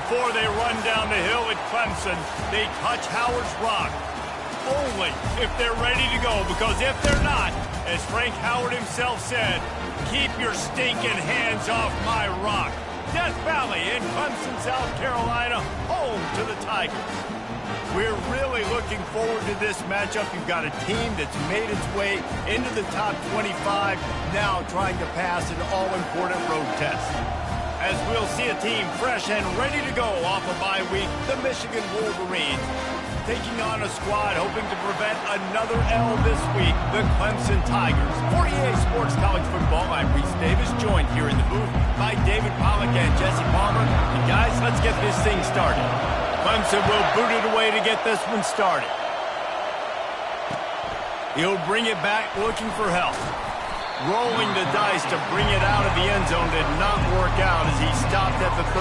before they run down the hill at Clemson, they touch Howard's rock. Only if they're ready to go, because if they're not, as Frank Howard himself said, keep your stinking hands off my rock. Death Valley in Clemson, South Carolina, home to the Tigers. We're really looking forward to this matchup. You've got a team that's made its way into the top 25, now trying to pass an all-important road test. As we'll see a team fresh and ready to go off a bye week, the Michigan Wolverines, taking on a squad hoping to prevent another L this week, the Clemson Tigers. For EA Sports College Football, I'm Reese Davis, joined here in the booth by David Pollack and Jesse Palmer. And guys, let's get this thing started. Clemson will boot it away to get this one started. He'll bring it back looking for help. Rolling the dice to bring it out of the end zone did not work out as he stopped at the 13.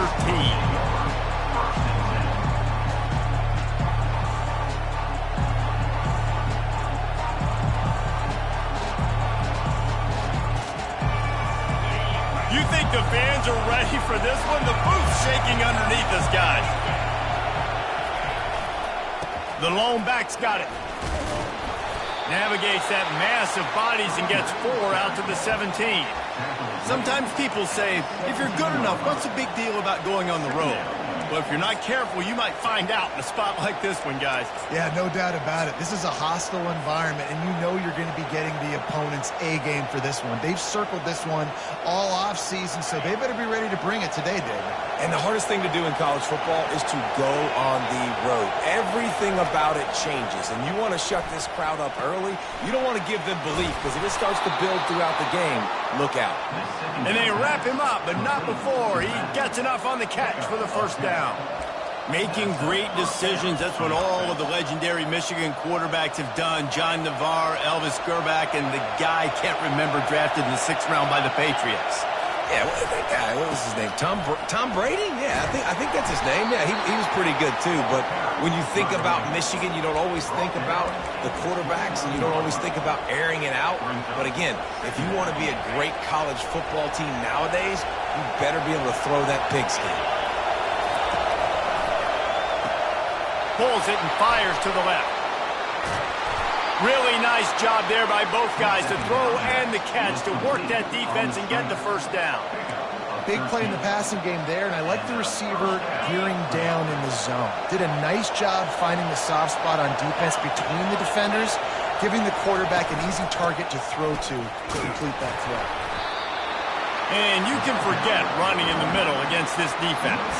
You think the fans are ready for this one? The booth's shaking underneath us, guys. The lone back's got it. Navigates that mass of bodies and gets 4 out to the 17. Sometimes people say, if you're good enough, what's the big deal about going on the road? Well, if you're not careful, you might find out in a spot like this one, guys. Yeah, no doubt about it. This is a hostile environment, and you know you're going to be getting the opponent's A game for this one. They've circled this one all offseason, so they better be ready to bring it today, David. And the hardest thing to do in college football is to go on the road. Everything about it changes, and you want to shut this crowd up early. You don't want to give them belief, because if it starts to build throughout the game, look out. And they wrap him up, but not before he gets enough on the catch for the first down. Making great decisions, that's what all of the legendary Michigan quarterbacks have done. John Navarre, Elvis Gerbach, and the guy I can't remember drafted in the 6th round by the Patriots. Yeah, that guy, what was his name? Tom Brady? Yeah, I think that's his name. Yeah, he was pretty good too. But when you think about Michigan, you don't always think about the quarterbacks, and you don't always think about airing it out. But again, if you want to be a great college football team nowadays, you better be able to throw that pigskin. Pulls it and fires to the left. Really nice job there by both guys to throw and the catch to work that defense and get the first down. Big play in the passing game there, and I like the receiver gearing down in the zone. Did a nice job finding the soft spot on defense between the defenders, giving the quarterback an easy target to throw to complete that throw. And you can forget running in the middle against this defense.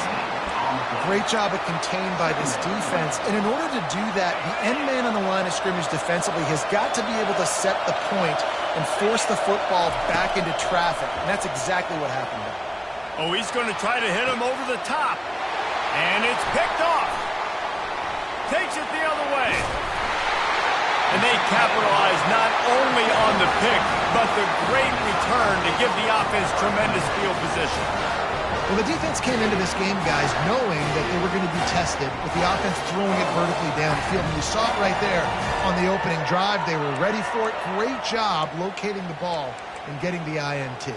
Great job of contained by this defense. And in order to do that, the end man on the line of scrimmage defensively has got to be able to set the point and force the football back into traffic. And that's exactly what happened there. Oh, he's going to try to hit him over the top. And it's picked off. Takes it the other way. And they capitalize not only on the pick, but the great return to give the offense tremendous field position. Well, the defense came into this game, guys, knowing that they were going to be tested with the offense throwing it vertically downfield. And you saw it right there on the opening drive. They were ready for it. Great job locating the ball and getting the INT.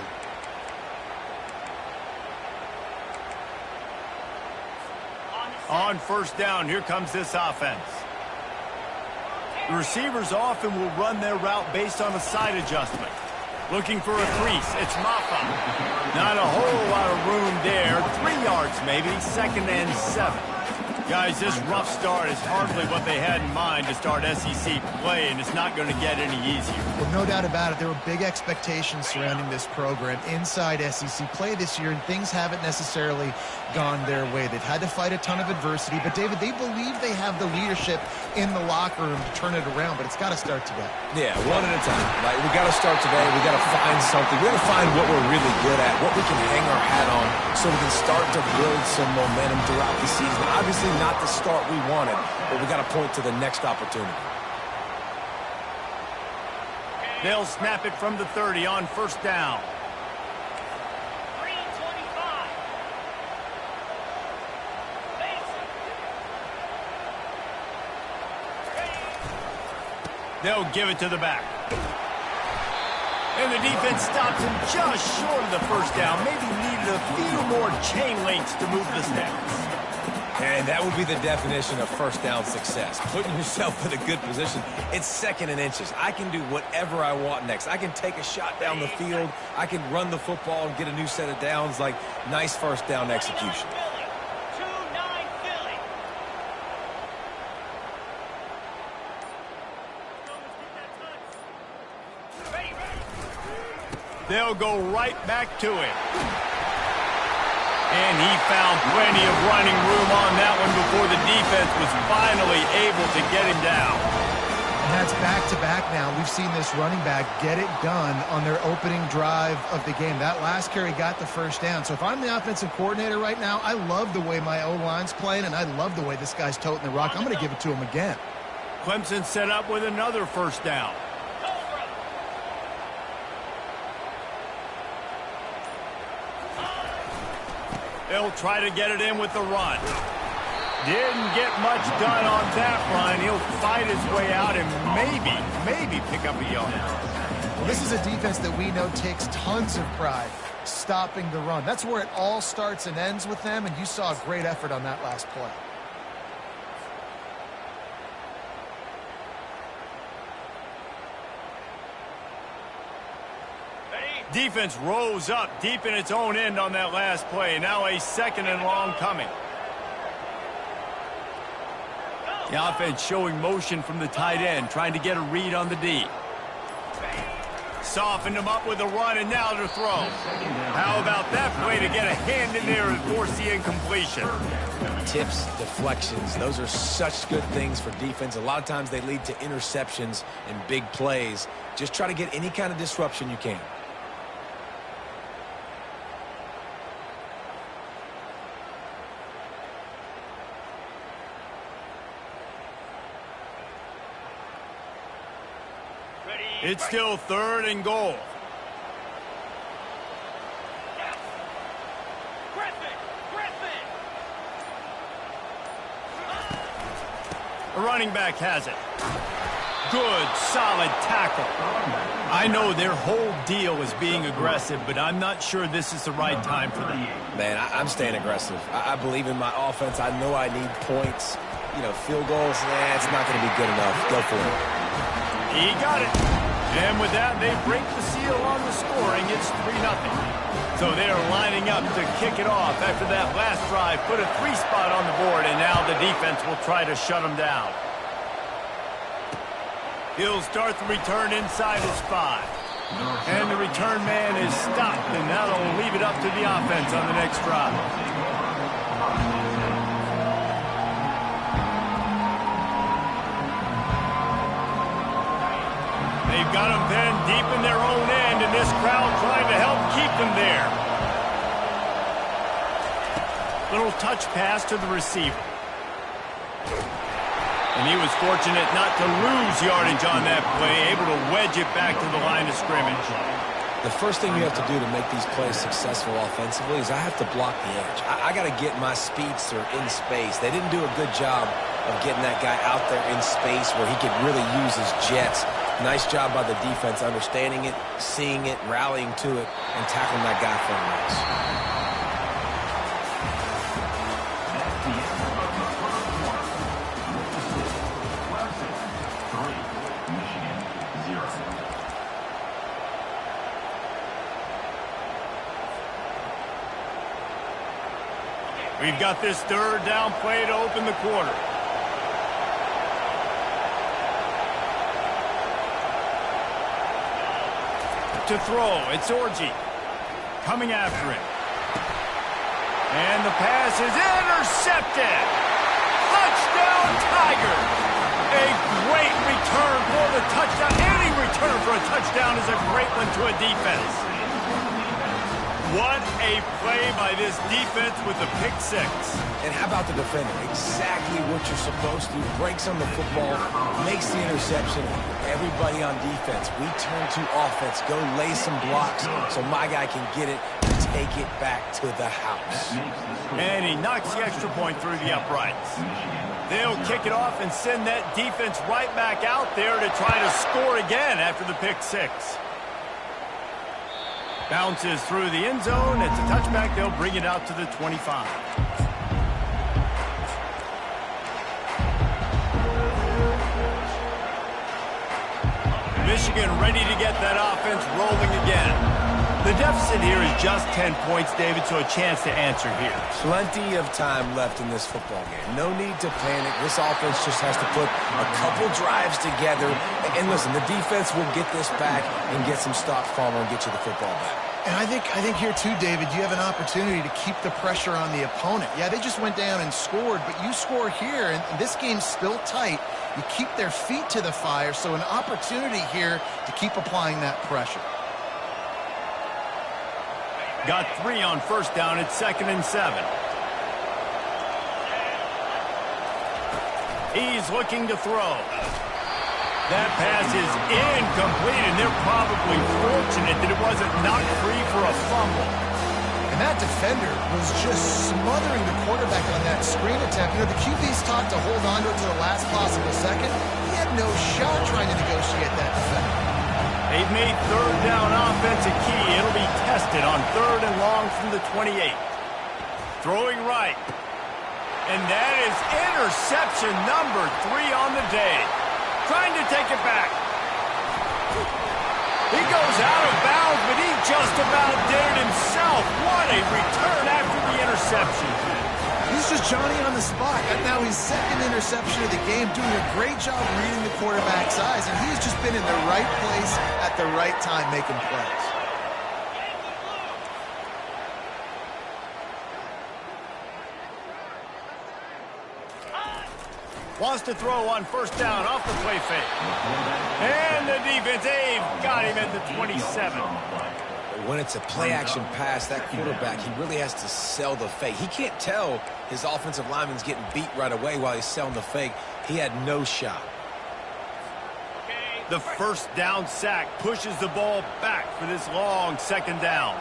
On first down, here comes this offense. The receivers often will run their route based on a side adjustment. Looking for a crease, it's Maffa. Not a whole lot of room there. 3 yards maybe, 2nd and 7. Guys, this rough start is hardly what they had in mind to start SEC play, and it's not going to get any easier. Well, no doubt about it. There were big expectations surrounding this program inside SEC play this year, and things haven't necessarily gone their way. They've had to fight a ton of adversity, but, David, they believe they have the leadership in the locker room to turn it around, but it's got to start today. Yeah, one at a time. Like, we got to start today. We got to find something. We got to find what we're really good at, what we can hang our hat on, so we can start to build some momentum throughout the season. Obviously, not the start we wanted, but we got to point to the next opportunity. They'll snap it from the 30 on first down. They'll give it to the back. And the defense stops him just short of the first down. Maybe needed a few more chain links to move the sticks. And that would be the definition of first down success. Putting yourself in a good position. It's 2nd and inches. I can do whatever I want next. I can take a shot down the field. I can run the football and get a new set of downs. Like, nice first down execution. They'll go right back to it. And he found plenty of running room on that one before the defense was finally able to get him down. And that's back-to-back now. We've seen this running back get it done on their opening drive of the game. That last carry got the first down. So if I'm the offensive coordinator right now, I love the way my O-line's playing, and I love the way this guy's toting the rock. I'm going to give it to him again. Clemson set up with another first down. They'll try to get it in with the run. Didn't get much done on that run. He'll fight his way out and maybe pick up a yard. Well, this is a defense that we know takes tons of pride stopping the run. That's where it all starts and ends with them, and you saw a great effort on that last play. Defense rose up deep in its own end on that last play. Now a 2nd and long coming. The offense showing motion from the tight end, trying to get a read on the D. Softened him up with a run, and now to throw. How about that play to get a hand in there and force the incompletion? Tips, deflections, those are such good things for defense. A lot of times they lead to interceptions and big plays. Just try to get any kind of disruption you can. It's still 3rd and goal. The running back has it. Good, solid tackle. I know their whole deal is being aggressive, but I'm not sure this is the right time for them. Man, I'm staying aggressive. I believe in my offense. I know I need points. You know, field goals, it's not going to be good enough. Go for it. He got it. And with that, they break the seal on the scoring. It's 3-0. So they are lining up to kick it off after that last drive. Put a 3 spot on the board, and now the defense will try to shut them down. He'll start the return inside his 5. And the return man is stopped, and now they'll leave it up to the offense on the next drive. They've got them then deep in their own end, and this crowd trying to help keep them there. Little touch pass to the receiver. And he was fortunate not to lose yardage on that play, able to wedge it back to the line of scrimmage. The first thing you have to do to make these plays successful offensively is I have to block the edge. I got to get my speedster in space. They didn't do a good job of getting that guy out there in space where he could really use his jets. Nice job by the defense understanding it, seeing it, rallying to it, and tackling that guy for a loss. We've got this 3rd down play to open the quarter. To throw, it's Orji coming after him. And the pass is intercepted. Touchdown, Tigers. A great return for the touchdown. Any return for a touchdown is a great one to a defense. What a play by this defense with the pick 6. And how about the defender? Exactly what you're supposed to. Breaks on the football, makes the interception. Everybody on defense, we turn to offense. Go lay some blocks so my guy can get it and take it back to the house. And he knocks the extra point through the uprights. They'll kick it off and send that defense right back out there to try to score again after the pick 6. Bounces through the end zone. It's a touchback. They'll bring it out to the 25. Michigan ready to get that offense rolling again. The deficit here is just 10 points, David, so a chance to answer here. Plenty of time left in this football game. No need to panic. This offense just has to put a couple drives together. And listen, the defense will get this back and get some stops following and get you the football back. And I think here too, David, you have an opportunity to keep the pressure on the opponent. Yeah, they just went down and scored, but you score here, and this game's still tight. You keep their feet to the fire, so an opportunity here to keep applying that pressure. Got 3 on first down. It's 2nd and 7. He's looking to throw. That pass is incomplete, and they're probably fortunate that it wasn't knocked free for a fumble. And that defender was just smothering the quarterback on that screen attempt. You know, the QB's taught to hold on to it to the last possible second. He had no shot trying to negotiate that defender. They've made third down offense a key. It'll be tested on 3rd and long from the 28. Throwing right. And that is interception number 3 on the day. Trying to take it back. He goes out of bounds, but he just about did it himself. What a return after the interception. He's just Johnny on the spot. And now his 2nd interception of the game, doing a great job reading the quarterback's eyes, and he's just been in the right place at the right time making plays. Wants to throw on first down off the play fake. And the defense, they've got him at the 27. When it's a play-action pass, that quarterback, he really has to sell the fake. He can't tell his offensive lineman's getting beat right away while he's selling the fake. He had no shot. The first down sack pushes the ball back for this long 2nd down.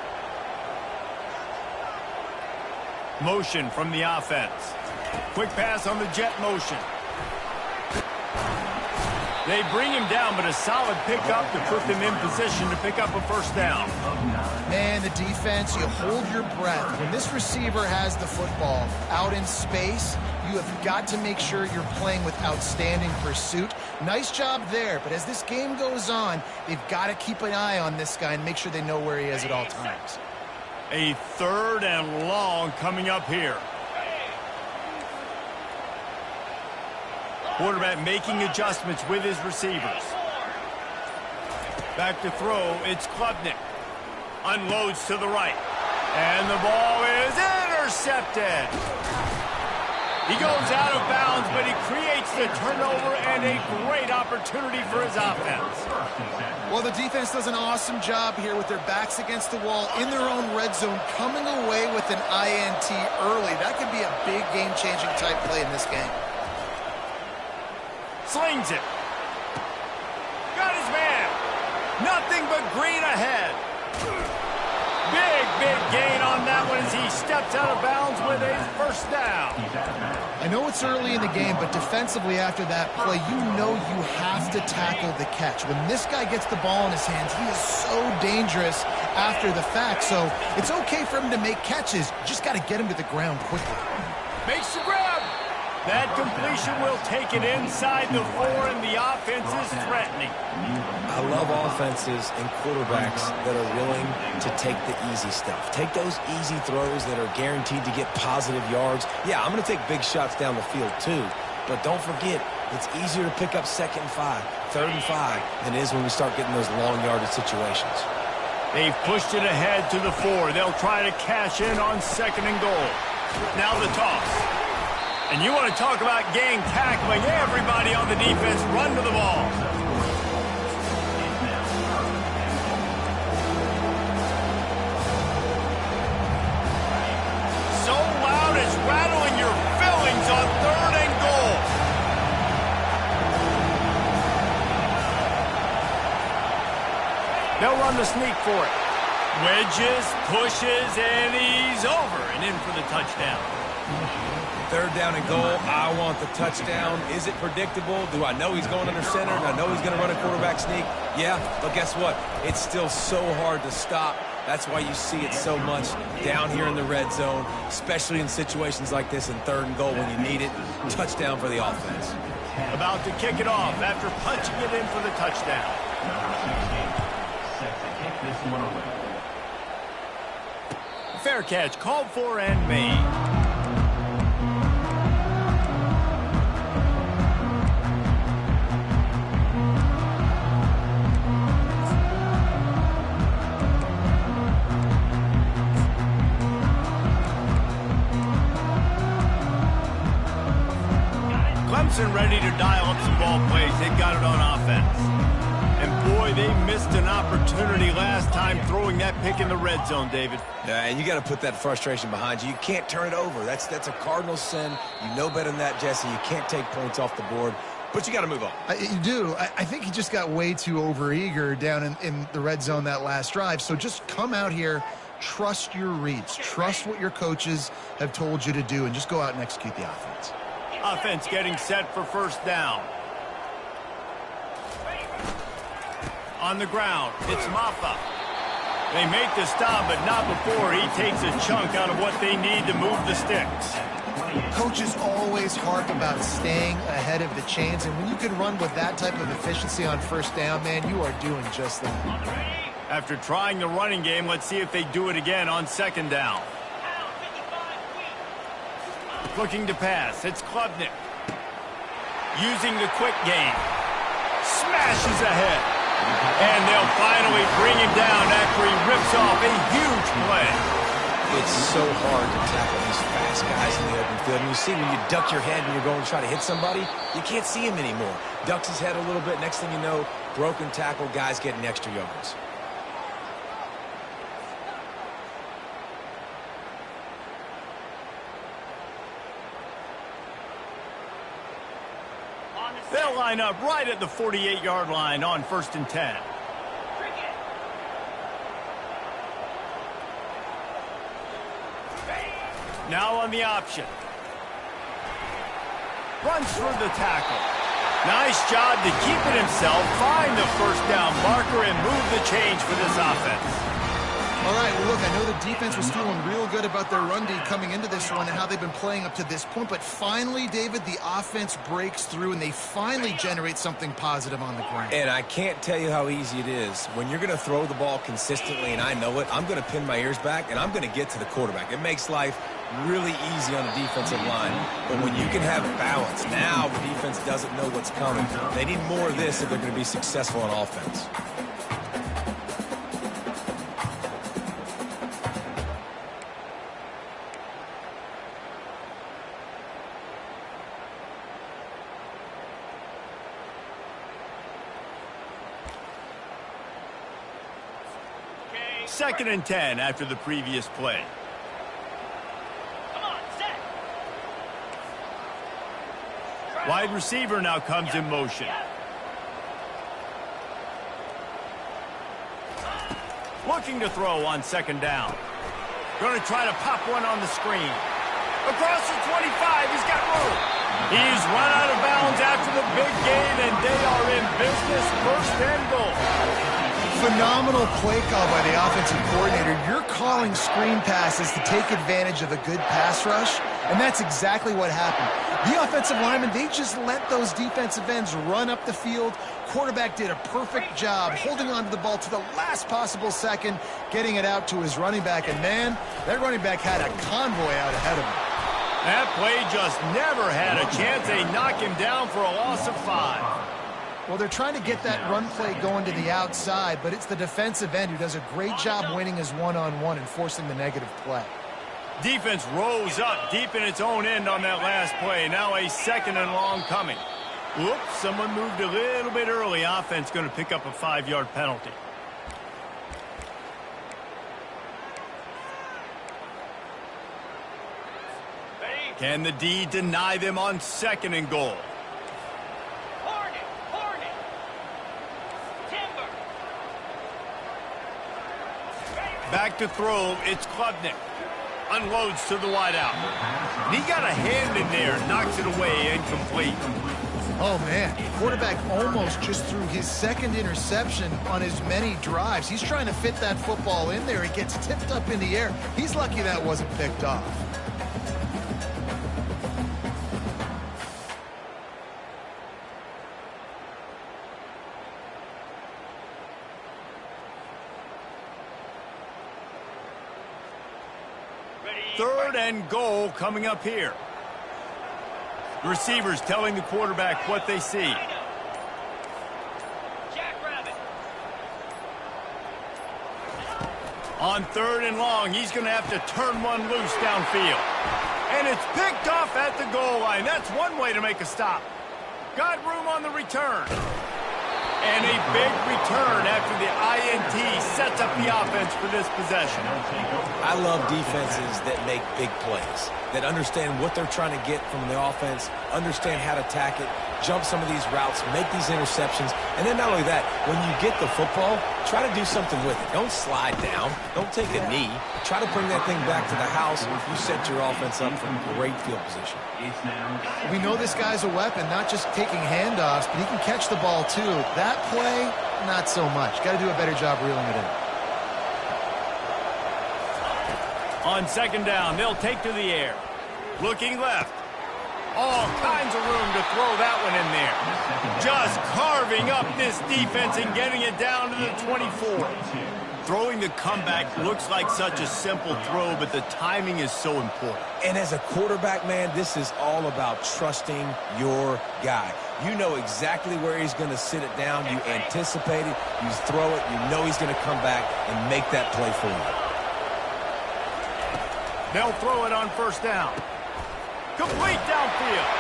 Motion from the offense. Quick pass on the jet motion. They bring him down, but a solid pickup to put them in position to pick up a first down. Man, the defense, you hold your breath. When this receiver has the football out in space, you have got to make sure you're playing with outstanding pursuit. Nice job there, but as this game goes on, they've got to keep an eye on this guy and make sure they know where he is at all times. A 3rd and long coming up here. Quarterback making adjustments with his receivers. Back to throw, it's Klubnik. Unloads to the right. And the ball is intercepted. He goes out of bounds, but he creates the turnover and a great opportunity for his offense. Well, the defense does an awesome job here with their backs against the wall in their own red zone, coming away with an INT early. That could be a big game-changing type play in this game. Slings it. Got his man. Nothing but green ahead. Big gain on that one as he steps out of bounds with a first down. I know it's early in the game, but defensively after that play, you know you have to tackle the catch. When this guy gets the ball in his hands, he is so dangerous after the fact. So it's okay for him to make catches. You just got to get him to the ground quickly. Makes the grab. That completion will take it inside the 4, and the offense is threatening. I love offenses and quarterbacks that are willing to take the easy stuff. Take those easy throws that are guaranteed to get positive yards. Yeah, I'm going to take big shots down the field too. But don't forget, it's easier to pick up 2nd and 5, 3rd and 5 than it is when we start getting those long yardage situations. They've pushed it ahead to the 4. They'll try to cash in on 2nd and goal. Now the toss. And you want to talk about gang tackling. Everybody on the defense run to the ball. So loud it's rattling your fillings on 3rd and goal. They'll run the sneak for it. Wedges, pushes, and he's over and in for the touchdown. 3rd down and goal. I want the touchdown. Is it predictable? Do I know he's going under center? Do I know he's going to run a quarterback sneak? Yeah, but guess what? It's still so hard to stop. That's why you see it so much down here in the red zone, especially in situations like this in 3rd and goal when you need it. Touchdown for the offense. About to kick it off after punching it in for the touchdown. Fair catch, called for and made. Clemson ready to dial up some ball plays. They got it on offense. And boy, they missed an opportunity last time throwing that pick in the red zone, David. Yeah, and you got to put that frustration behind you. You can't turn it over. That's a cardinal sin. You know better than that, Jesse. You can't take points off the board, but you got to move on. You do. I think he just got way too overeager down in the red zone that last drive. So just come out here, trust your reads, trust what your coaches have told you to do, and just go out and execute the offense. Offense getting set for first down. On the ground, it's Maffa. They make the stop, but not before he takes a chunk out of what they need to move the sticks. Coaches always harp about staying ahead of the chains, and when you can run with that type of efficiency on first down, man, you are doing just that. After trying the running game, let's see if they do it again on second down. Looking to pass, it's Klubnik. Using the quick game. Smashes ahead. And they'll finally bring him down after he rips off a huge play. It's so hard to tackle these fast guys in the open field. And you see when you duck your head and you're going to try to hit somebody, you can't see him anymore. Ducks his head a little bit. Next thing you know, broken tackle, guys getting extra yards. They'll line up right at the 48-yard line on 1st and 10. Now on the option. Runs through the tackle. Nice job to keep it himself, find the first down marker, and move the change for this offense. All right, well, look, I know the defense was feeling real good about their run D coming into this one and how they've been playing up to this point, but finally, David, the offense breaks through and they finally generate something positive on the ground. And I can't tell you how easy it is. When you're going to throw the ball consistently, and I know it, I'm going to pin my ears back, and I'm going to get to the quarterback. It makes life really easy on the defensive line. But when you can have balance, now the defense doesn't know what's coming. They need more of this if they're going to be successful on offense. Second and 10 after the previous play. Wide receiver now comes in motion. Looking to throw on second down. Going to try to pop one on the screen. Across the 25, he's got room. He's run out of bounds after the big gain, and they are in business, first and goal. Phenomenal play call by the offensive coordinator. You're calling screen passes to take advantage of a good pass rush, and that's exactly what happened. The offensive linemen, they just let those defensive ends run up the field. Quarterback did a perfect job holding on to the ball to the last possible second, getting it out to his running back, and man, that running back had a convoy out ahead of him. That play just never had a chance. They knock him down for a loss of 5. Well, they're trying to get that run play going to the outside, but it's the defensive end who does a great job winning his one-on-one and forcing the negative play. Defense rose up deep in its own end on that last play. Now a second and long coming. Whoops, someone moved a little bit early. Offense going to pick up a 5-yard penalty. Can the D deny them on second and goal? Back to throw, it's Klubnik. Unloads to the wideout. And he got a hand in there, knocks it away, incomplete. Oh, man, quarterback almost just threw his second interception on as many drives. He's trying to fit that football in there. It gets tipped up in the air. He's lucky that wasn't picked off. 3rd and goal coming up here. The receivers telling the quarterback what they see. On 3rd and long, he's going to have to turn one loose downfield. And it's picked off at the goal line. That's one way to make a stop. Got room on the return. And a big return after the INT sets up the offense for this possession. I love defenses that make big plays, that understand what they're trying to get from the offense, understand how to attack it, jump some of these routes, make these interceptions, and then not only that, when you get the football, try to do something with it. Don't slide down. Don't take a knee. Try to bring that thing back to the house. You set your offense up for great field position. We know this guy's a weapon, not just taking handoffs, but he can catch the ball too. That play, not so much. Got to do a better job reeling it in. On 2nd down, they'll take to the air. Looking left. All kinds of room to throw that one in there. Just carving up this defense and getting it down to the 24. Throwing the comeback looks like such a simple throw, but the timing is so important. And as a quarterback, man, this is all about trusting your guy. You know exactly where he's going to sit it down. You anticipate it. You throw it. You know he's going to come back and make that play for you. They'll throw it on 1st down. Complete downfield.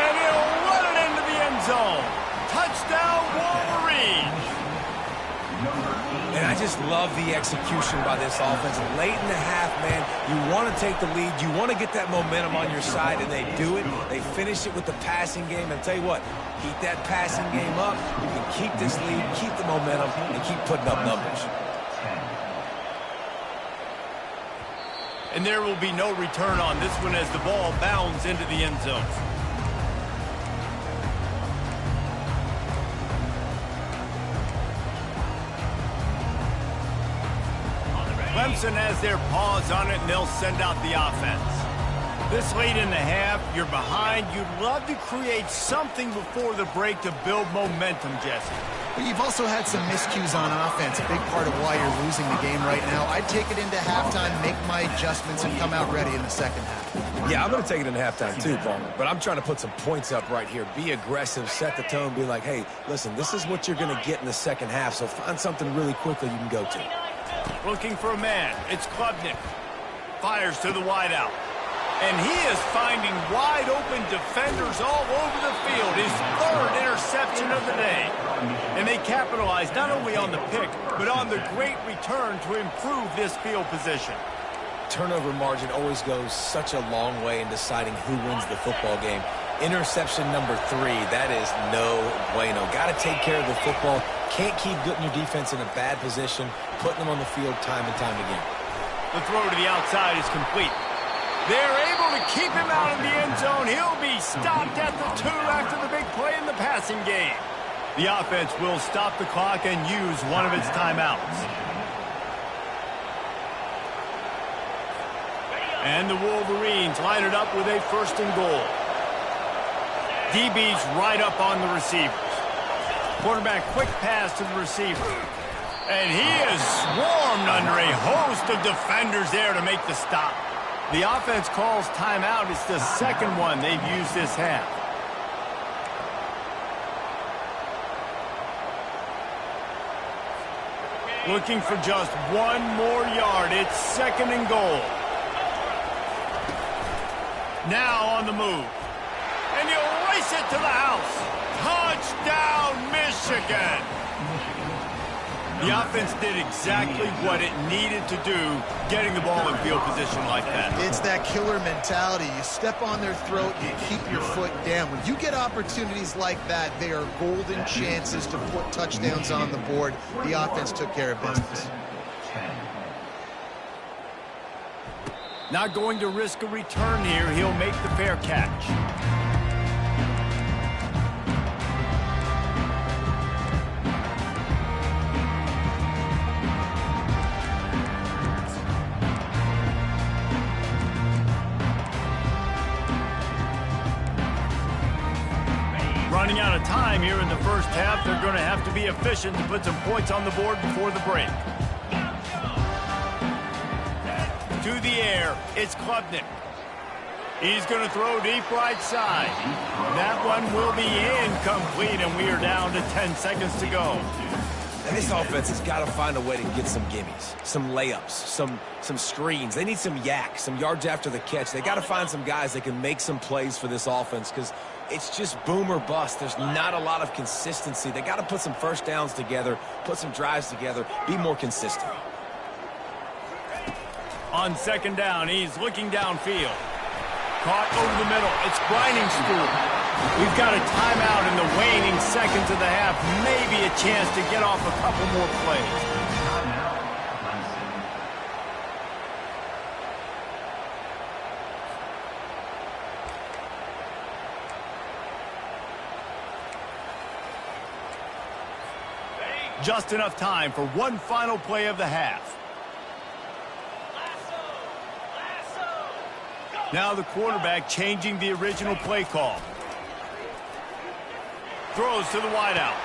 And he'll run it into the end zone. Touchdown, Wolverines. And I just love the execution by this offense. Late in the half, man, you want to take the lead. You want to get that momentum on your side, and they do it. They finish it with the passing game. And I'll tell you what, keep that passing game up. You can keep this lead, keep the momentum, and keep putting up numbers. And there will be no return on this one as the ball bounds into the end zone. Clemson has their paws on it, and they'll send out the offense. This late in the half, you're behind. You'd love to create something before the break to build momentum, Jesse. But you've also had some miscues on offense, a big part of why you're losing the game right now. I'd take it into halftime, make my adjustments, and come out ready in the 2nd half. Yeah, I'm going to take it into halftime too, Paul. But I'm trying to put some points up right here. Be aggressive, set the tone, be like, hey, listen, this is what you're going to get in the 2nd half, so find something really quickly you can go to. Looking for a man. It's Klubnik. Fires to the wideout. And he is finding wide-open defenders all over the field. His 3rd interception of the day. And they capitalize not only on the pick, but on the great return to improve this field position. Turnover margin always goes such a long way in deciding who wins the football game. Interception number 3, that is no bueno. Got to take care of the football. Can't keep putting your defense in a bad position, putting them on the field time and time again. The throw to the outside is complete. They're able to keep him out in the end zone. He'll be stopped at the 2 after the big play in the passing game. The offense will stop the clock and use one of its timeouts. And the Wolverines line it up with a 1st and goal. DB's right up on the receivers. Quarterback quick pass to the receiver. And he is swarmed under a host of defenders there to make the stop. The offense calls timeout. It's the 2nd one they've used this half. Looking for just one more yard. It's 2nd and goal. Now on the move. And he'll race it to the house. Touchdown, Michigan. The offense did exactly what it needed to do, getting the ball in field position like that. It's that killer mentality. You step on their throat, you keep your foot down. When you get opportunities like that, they are golden chances to put touchdowns on the board. The offense took care of business. Not going to risk a return here. He'll make the fair catch. Running out of time here in the 1st half. They're going to have to be efficient to put some points on the board before the break. to the air. It's Klubnik. He's going to throw deep right side. That one will be incomplete, and we are down to 10 seconds to go. And this offense has got to find a way to get some gimmies, some layups, some screens. They need some yak, some yards after the catch. They got to find some guys that can make some plays for this offense because it's just boom or bust. There's not a lot of consistency. They got to put some first downs together, put some drives together, be more consistent. On second down, he's looking downfield. Caught over the middle. It's grinding school. We've got a timeout in the waning seconds of the half. Maybe a chance to get off a couple more plays. Just enough time for one final play of the half. Now the quarterback changing the original play call. Throws to the wideout.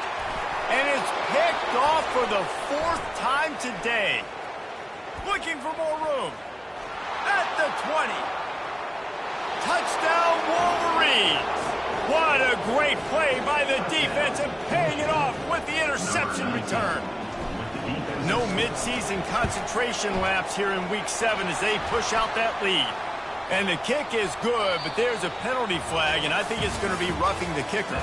And it's picked off for the fourth time today. Looking for more room. At the 20. Touchdown Wolverines. What a great play by the defense and paying it off with the interception return. No midseason concentration lapse here in Week 7 as they push out that lead. And the kick is good, but there's a penalty flag, and I think it's going to be roughing the kicker.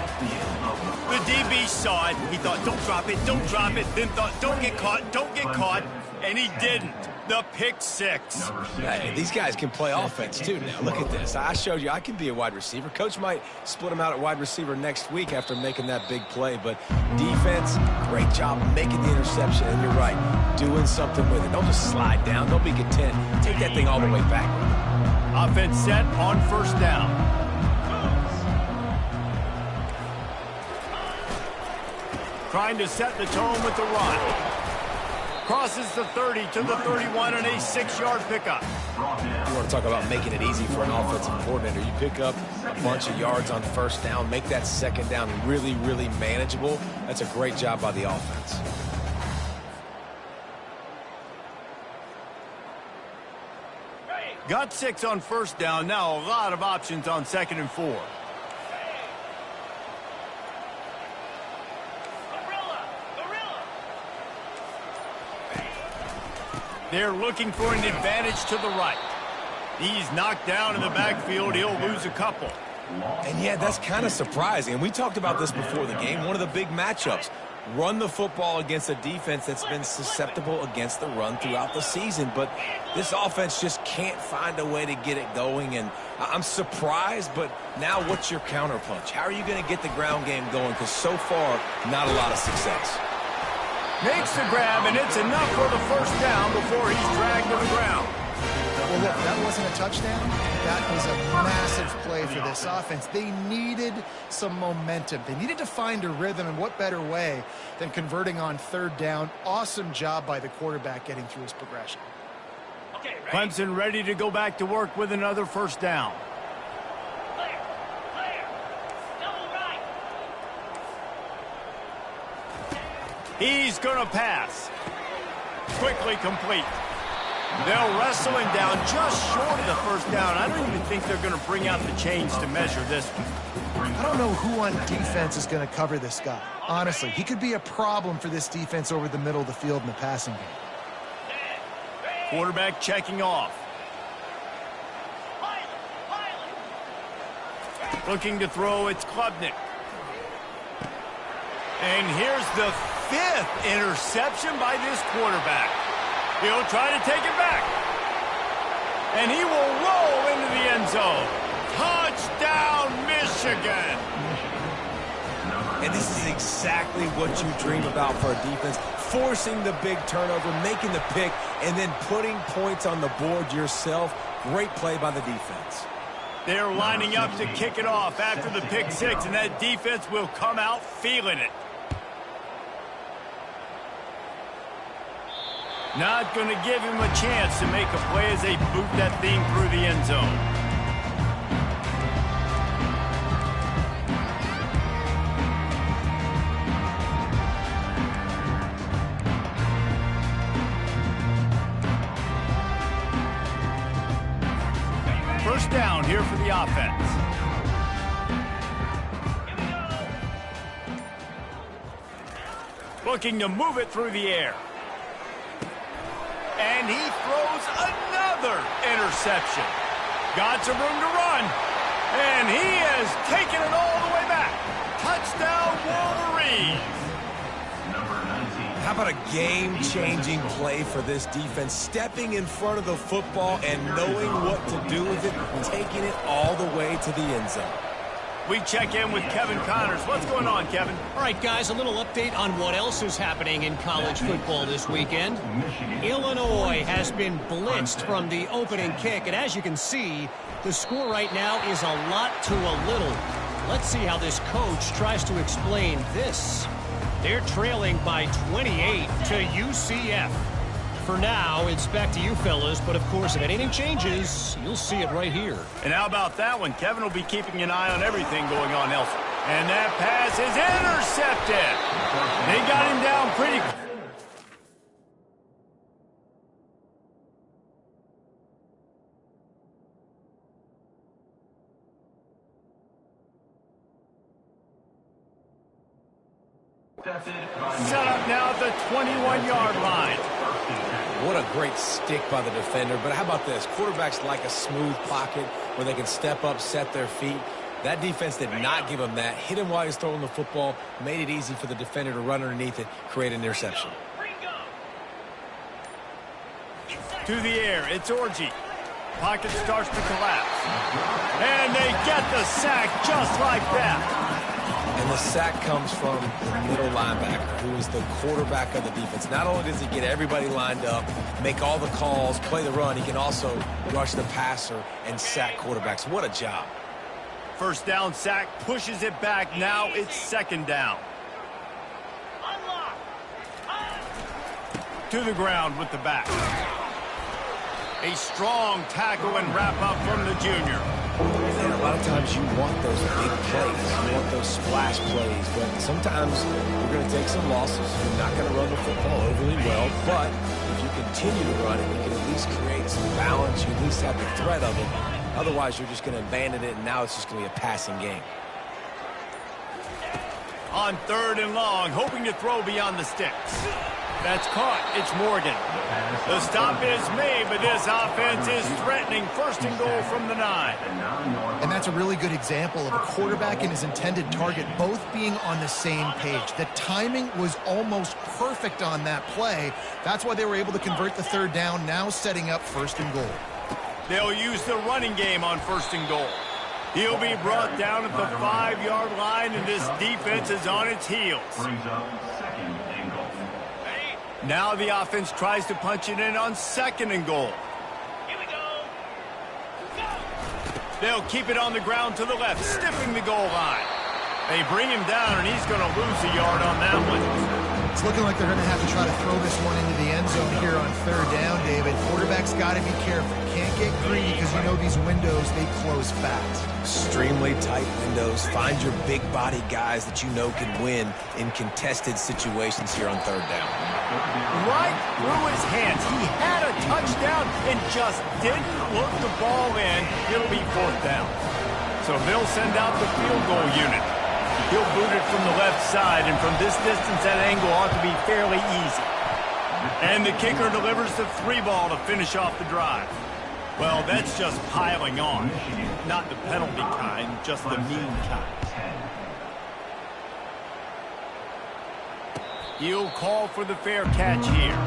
The DB saw it. He thought, don't drop it, don't drop it. Then thought, don't get caught, and he didn't. The pick six. Hey, these guys can play offense, too, now. Look at this. I showed you I can be a wide receiver. Coach might split him out at wide receiver next week after making that big play. But defense, great job making the interception. And you're right, doing something with it. Don't just slide down. Don't be content. Take that thing all the way back. Offense set on first down. Trying to set the tone with the run. Crosses the 30 to the 31 and a 6-yard pickup. You want to talk about making it easy for an offensive coordinator. You pick up a bunch of yards on first down, make that second down really, really manageable. That's a great job by the offense. Got 6 on first down. Now a lot of options on 2nd and 4. They're looking for an advantage to the right. He's knocked down in the backfield. He'll lose a couple. And yeah, that's kind of surprising. And we talked about this before the game. One of the big matchups. Run the football against a defense that's been susceptible against the run throughout the season. But this offense just can't find a way to get it going. And I'm surprised, but now what's your counterpunch? How are you going to get the ground game going? Because so far, not a lot of success. Makes the grab, and it's enough for the first down before he's dragged to the ground. Well, look, that wasn't a touchdown. That was a massive play for this offense. They needed some momentum. They needed to find a rhythm, and what better way than converting on third down. Awesome job by the quarterback getting through his progression. Okay, Clemson ready to go back to work with another first down. He's going to pass. Quickly complete. They'll wrestle him down just short of the first down. I don't even think they're going to bring out the chains to measure this one. I don't know who on defense is going to cover this guy. Honestly, he could be a problem for this defense over the middle of the field in the passing game. Quarterback checking off. Looking to throw, it's Klubnik. And here's the 5th interception by this quarterback. He'll try to take it back. And he will roll into the end zone. Touchdown, Michigan. And this is exactly what you dream about for a defense. Forcing the big turnover, making the pick, and then putting points on the board yourself. Great play by the defense. They're lining up to kick it off after the pick six, and that defense will come out feeling it. Not going to give him a chance to make a play as they boot that thing through the end zone. the offense. Looking to move it through the air. And he throws another interception. Got some room to run. And he has taken it all the way back. Touchdown, Wolverines. How about a game-changing play for this defense? Stepping in front of the football and knowing what to do with it, taking it all the way to the end zone. We check in with Kevin Connors. What's going on, Kevin? All right, guys, a little update on what else is happening in college football this weekend. Illinois has been blitzed from the opening kick, and as you can see, the score right now is a lot to a little. Let's see how this coach tries to explain this. They're trailing by 28 to UCF. For now, it's back to you fellas, but of course, if anything changes, you'll see it right here. And how about that one? Kevin will be keeping an eye on everything going on elsewhere. And that pass is intercepted. They got him down pretty quick. Set up now at the 21-yard line. What a great stick by the defender. But how about this? Quarterbacks like a smooth pocket where they can step up, set their feet. That defense did not give him that. Hit him while he's throwing the football. Made it easy for the defender to run underneath it, create an interception. To the air, it's Orji. Pocket starts to collapse. And they get the sack just like that. And the sack comes from the middle linebacker, who is the quarterback of the defense. Not only does he get everybody lined up, make all the calls, play the run, he can also rush the passer and sack quarterbacks. What a job. First down sack, pushes it back. Now it's second down. To the ground with the back. A strong tackle and wrap up from the junior. And a lot of times you want those big plays, you want those splash plays, but sometimes you're going to take some losses. You're not going to run the football overly well, but if you continue to run it, you can at least create some balance. You at least have the threat of it. Otherwise, you're just going to abandon it, and now it's just going to be a passing game. On third and long, hoping to throw beyond the sticks. That's caught. It's Morgan. The stop is made, but this offense is threatening first and goal from the 9. And that's a really good example of a quarterback and his intended target both being on the same page. The timing was almost perfect on that play. That's why they were able to convert the third down, now setting up first and goal. They'll use the running game on first and goal. He'll be brought down at the 5-yard line, and this defense is on its heels. Now the offense tries to punch it in on second and goal. Here we go. They'll keep it on the ground to the left, stiffing the goal line. They bring him down, and he's going to lose a yard on that one. It's looking like they're going to have to try to throw this one into the end zone here on third down, David. Quarterback's got to be careful. Can't get greedy because you know these windows, they close fast. Extremely tight windows. Find your big body guys that you know can win in contested situations here on third down. Right through his hands. He had a touchdown and just didn't look the ball in. It'll be fourth down. So they'll send out the field goal unit. He'll boot it from the left side, and from this distance, that angle ought to be fairly easy. And the kicker delivers the 3-ball to finish off the drive. Well, that's just piling on. Not the penalty kind, just the mean kind. He'll call for the fair catch here.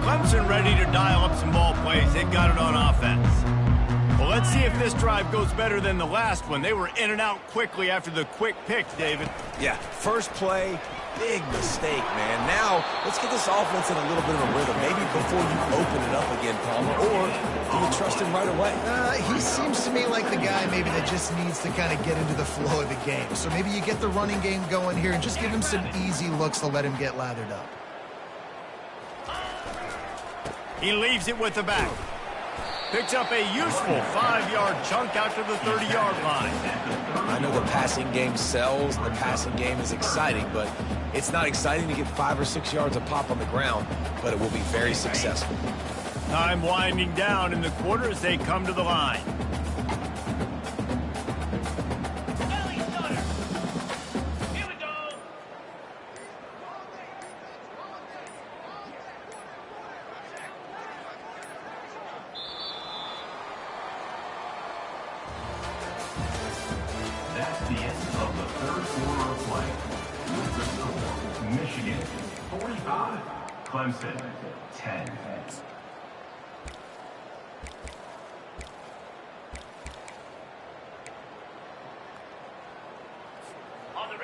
Clemson ready to dial up some ball plays. They got it on offense. Well, let's see if this drive goes better than the last one. They were in and out quickly after the quick pick, David. Yeah, first play, big mistake, man. Now, let's get this offense in a little bit of a rhythm. Maybe before you open it up again, Palmer, or do you trust him right away? He seems to me like the guy maybe that just needs to kind of get into the flow of the game. So maybe you get the running game going here and just give him some easy looks to let him get lathered up. He leaves it with the back. Picks up a useful 5-yard chunk out to the 30-yard line. I know the passing game sells, the passing game is exciting, but It's not exciting to get 5 or 6 yards a pop on the ground, but it will be very successful. Time winding down in the quarter as they come to the line. That's the end of the third quarter of play. With the score, Michigan 45, Clemson 10.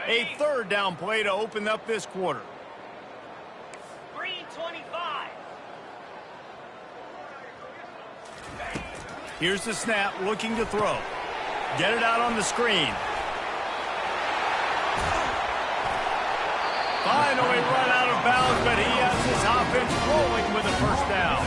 A third down play to open up this quarter. Green 25. Here's the snap, looking to throw. Get it out on the screen. Finally run out of bounds, but he has his offense rolling with a first down.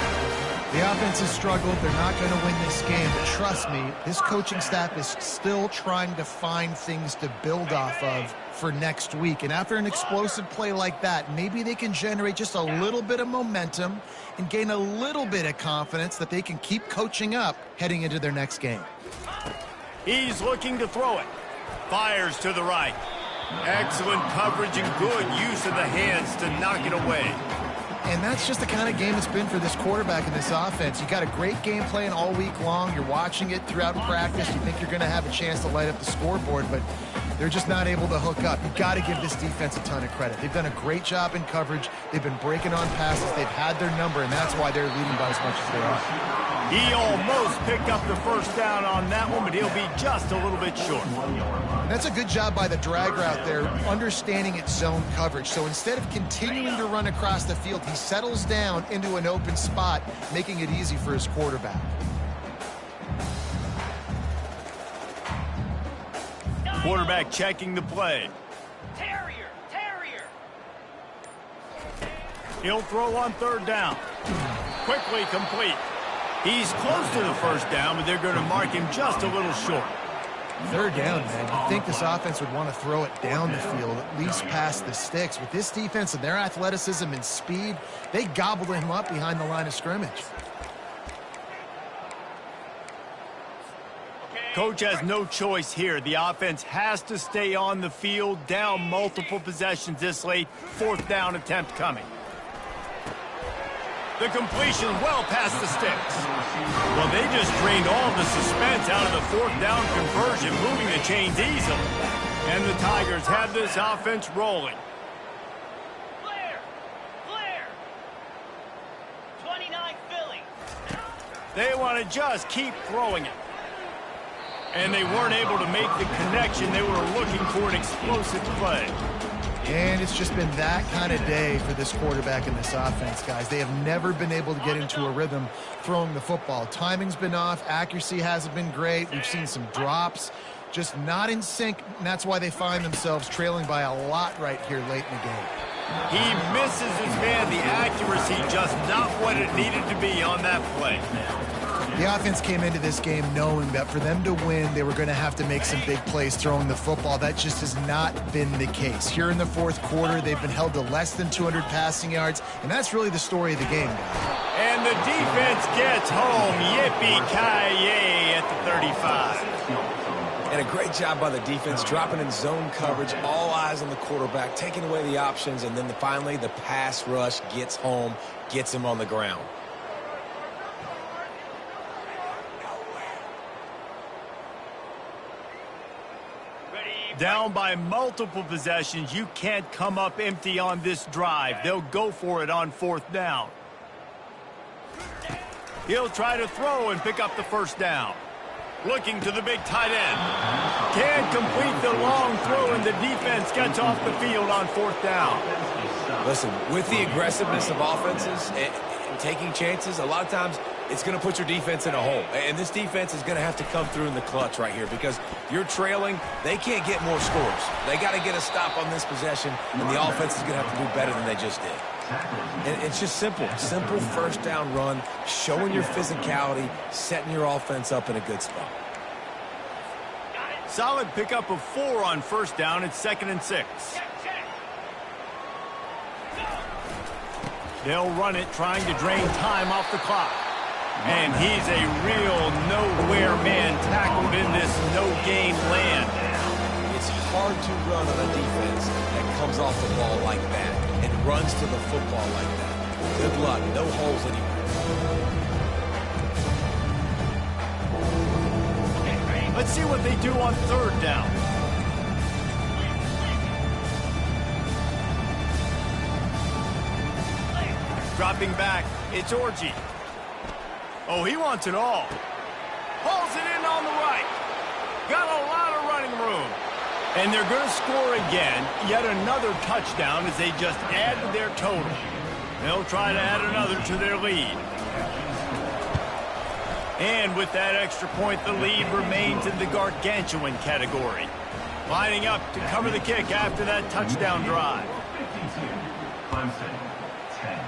The offense has struggled. They're not going to win this game, but trust me, this coaching staff is still trying to find things to build off of for next week. And after an explosive play like that, maybe they can generate just a little bit of momentum and gain a little bit of confidence that they can keep coaching up heading into their next game. He's looking to throw it. Fires to the right. Excellent coverage and good use of the hands to knock it away. And that's just the kind of game it's been for this quarterback in this offense. You got a great game plan all week long. You're watching it throughout practice. You think you're going to have a chance to light up the scoreboard, but they're just not able to hook up. You've got to give this defense a ton of credit. They've done a great job in coverage. They've been breaking on passes. They've had their number, and that's why they're leading by as much as they are. He almost picked up the first down on that one, but he'll be just a little bit short. That's a good job by the drag route there, understanding its zone coverage. So instead of continuing to run across the field, he settles down into an open spot, making it easy for his quarterback. Quarterback checking the play. Terrier. He'll throw on third down. Quickly complete. He's close to the first down, but they're going to mark him just a little short. Third down, man. You'd think this offense would want to throw it down the field, at least past the sticks. With this defense and their athleticism and speed, they gobbled him up behind the line of scrimmage. Coach has no choice here. The offense has to stay on the field, down multiple possessions this late. Fourth down attempt coming. The completion well past the sticks. Well, they just drained all the suspense out of the fourth down conversion, moving the chains easily. And the Tigers have this offense rolling. Clear. 29 Philly. They want to just keep throwing it. And they weren't able to make the connection. They were looking for an explosive play. And it's just been that kind of day for this quarterback and this offense, guys. They have never been able to get into a rhythm throwing the football. Timing's been off. Accuracy hasn't been great. We've seen some drops, just not in sync, and that's why they find themselves trailing by a lot right here late in the game. He misses his man. The accuracy just not what it needed to be on that play. The offense came into this game knowing that for them to win, they were going to have to make some big plays throwing the football. That just has not been the case. Here in the fourth quarter, they've been held to less than 200 passing yards, and that's really the story of the game, guys. And the defense gets home. Yippee-ki-yay at the 35. And a great job by the defense, dropping in zone coverage, all eyes on the quarterback, taking away the options, and then finally the pass rush gets home, gets him on the ground. Down by multiple possessions, you can't come up empty on this drive. They'll go for it on fourth down. He'll try to throw and pick up the first down. Looking to the big tight end. Can't complete the long throw, and the defense gets off the field on fourth down. Listen, with the aggressiveness of offenses and taking chances, a lot of times it's going to put your defense in a hole. And this defense is going to have to come through in the clutch right here because you're trailing. They can't get more scores. They got to get a stop on this possession, and the offense is going to have to do better than they just did. And it's just simple first down run, showing your physicality, setting your offense up in a good spot. Solid pickup of 4 on first down. It's 2nd and 6. They'll run it, trying to drain time off the clock. And he's a real nowhere man tackled in this no-gain land. It's hard to run on a defense that comes off the ball like that and runs to the football like that. Good luck. No holes anywhere. Let's see what they do on third down. Dropping back, it's Orji. Oh, he wants it all. Hauls it in on the right. Got a lot of running room. And they're going to score again. Yet another touchdown as they just add to their total. They'll try to add another to their lead. And with that extra point, the lead remains in the gargantuan category. Lining up to cover the kick after that touchdown drive. 52, Clemson, 10.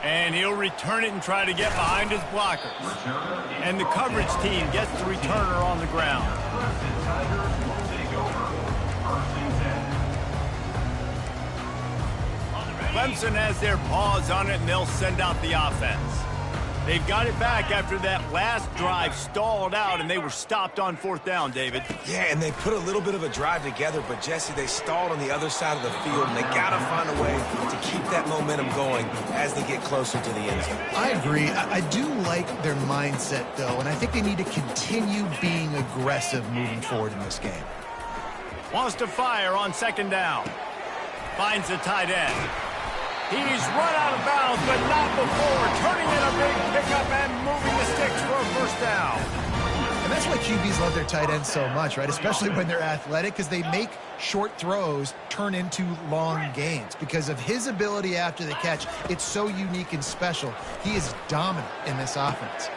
And he'll return it and try to get behind his blockers. And the coverage team gets the returner on the ground. Clemson Tigers will take over. First and 10. Clemson has their paws on it, and they'll send out the offense. They've got it back after that last drive stalled out, and they were stopped on fourth down, David. Yeah, and they put a little bit of a drive together, but, Jesse, they stalled on the other side of the field, and they got to find a way to keep that momentum going as they get closer to the end zone. I agree. I do like their mindset, though, and I think they need to continue being aggressive moving forward in this game. Wants to fire on second down. Finds the tight end. He's run out of bounds, but not before. Turning in a big pickup and moving the sticks for a first down. And that's why QBs love their tight ends so much, right? Especially when they're athletic, because they make short throws turn into long gains. Because of his ability after the catch, it's so unique and special. He is dominant in this offense.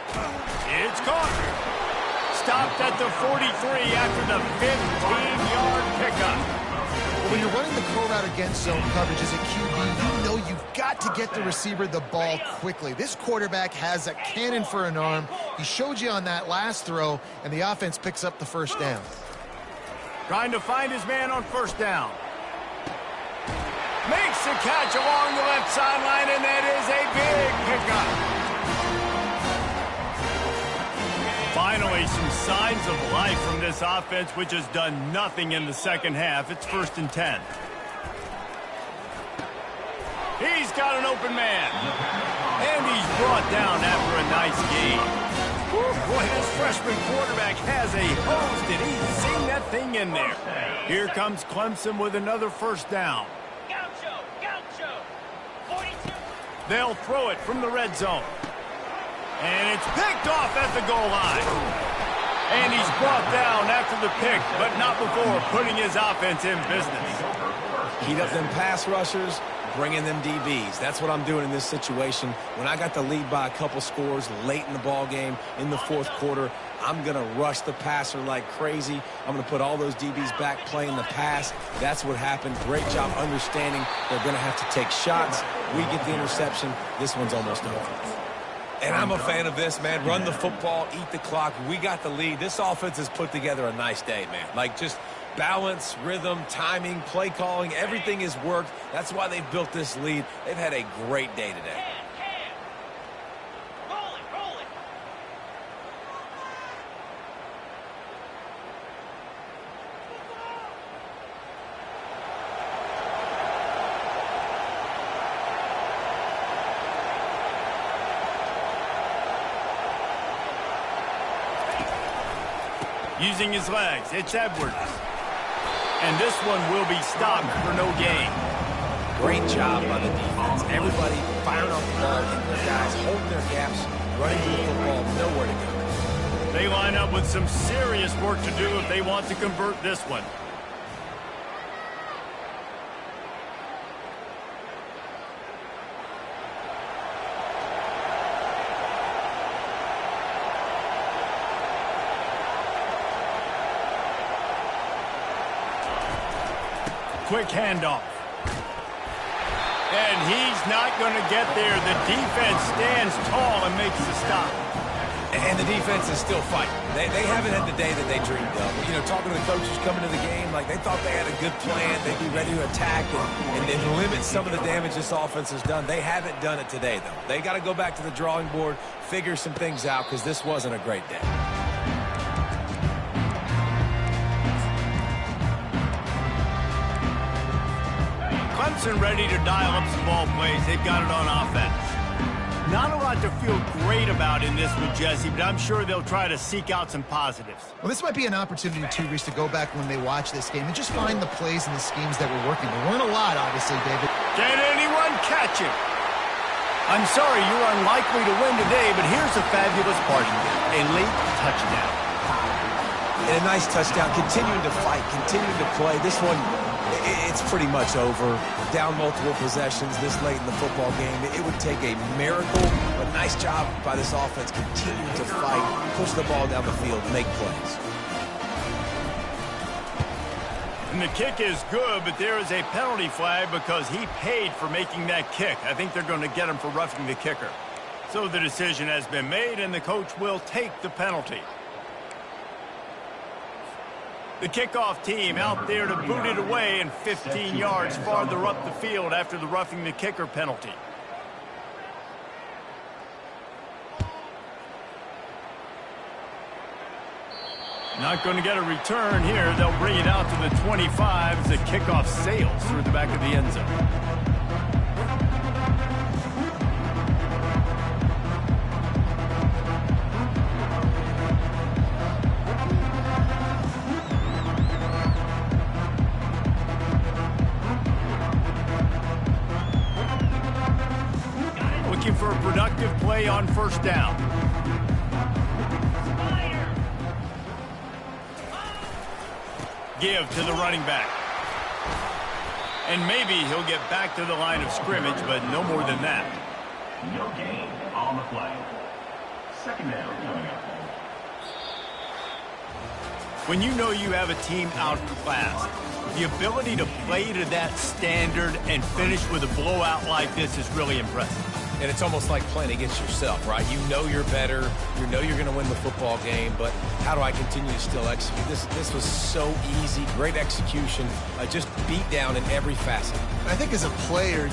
It's caught. Stopped at the 43 after the 15-yard pickup. When you're running the curl route against zone coverage as a QB, you know you've got to get the receiver the ball quickly. This quarterback has a cannon for an arm. He showed you on that last throw, and the offense picks up the first down. Trying to find his man on first down. Makes the catch along the left sideline, and that is a big pickup. Finally, some signs of life from this offense, which has done nothing in the second half. It's first and 10. He's got an open man. And he's brought down after a nice game. Boy, this freshman quarterback has a hose. Did he sing that thing in there? Here comes Clemson with another first down. Gaucho, 42. They'll throw it from the red zone. And it's picked off at the goal line. And he's brought down after the pick, but not before putting his offense in business. Heat up them pass rushers, bring in them DBs. That's what I'm doing in this situation. When I got the lead by a couple scores late in the ball game, in the fourth quarter, I'm going to rush the passer like crazy. I'm going to put all those DBs back playing the pass. That's what happened. Great job understanding they're going to have to take shots. We get the interception. This one's almost over. And I'm a fan of this, man. Run the football, eat the clock. We got the lead. This offense has put together a nice day, man. Like, just balance, rhythm, timing, play calling, everything has worked. That's why they've built this lead. They've had a great day today. Roll it. Using his legs, it's Edwards. And this one will be stopped for no gain. Great job by the defense. Everybody firing off the ball, hitting their guys, holding their gaps, running to the football, nowhere to go. They line up with some serious work to do if they want to convert this one. Quick handoff. And he's not going to get there. The defense stands tall and makes the stop. And the defense is still fighting. They haven't had the day that they dreamed of. You know, talking to the coaches coming to the game, like they thought they had a good plan. They'd be ready to attack and limit some of the damage this offense has done. They haven't done it today, though. They got to go back to the drawing board, figure some things out, because this wasn't a great day. Clemson ready to dial up some ball plays. They've got it on offense. Not a lot to feel great about in this one, Jesse, but I'm sure they'll try to seek out some positives. Well, this might be an opportunity, too, Reese, to go back when they watch this game and just find the plays and the schemes that were working. There weren't a lot, obviously, David. Can anyone catch him? I'm sorry, you're unlikely to win today, but here's the fabulous part. A late touchdown. And a nice touchdown, continuing to fight, continuing to play. This one, it's pretty much over. Down multiple possessions this late in the football game. It would take a miracle, but nice job by this offense continuing to fight, push the ball down the field, make plays. And the kick is good, but there is a penalty flag because he paid for making that kick. I think they're going to get him for roughing the kicker. So the decision has been made, and the coach will take the penalty. The kickoff team out there to boot it away and 15 yards farther up the field after the roughing the kicker penalty. Not going to get a return here. They'll bring it out to the 25 as the kickoff sails through the back of the end zone. For a productive play on first down. Give to the running back. And maybe he'll get back to the line of scrimmage, but no more than that. No gain on the play. Second down coming up. When you know you have a team outclassed, the ability to play to that standard and finish with a blowout like this is really impressive. And it's almost like playing against yourself, right? You know you're better. You know you're going to win the football game, but how do I continue to still execute? This was so easy, great execution, just beat down in every facet. I think as a player,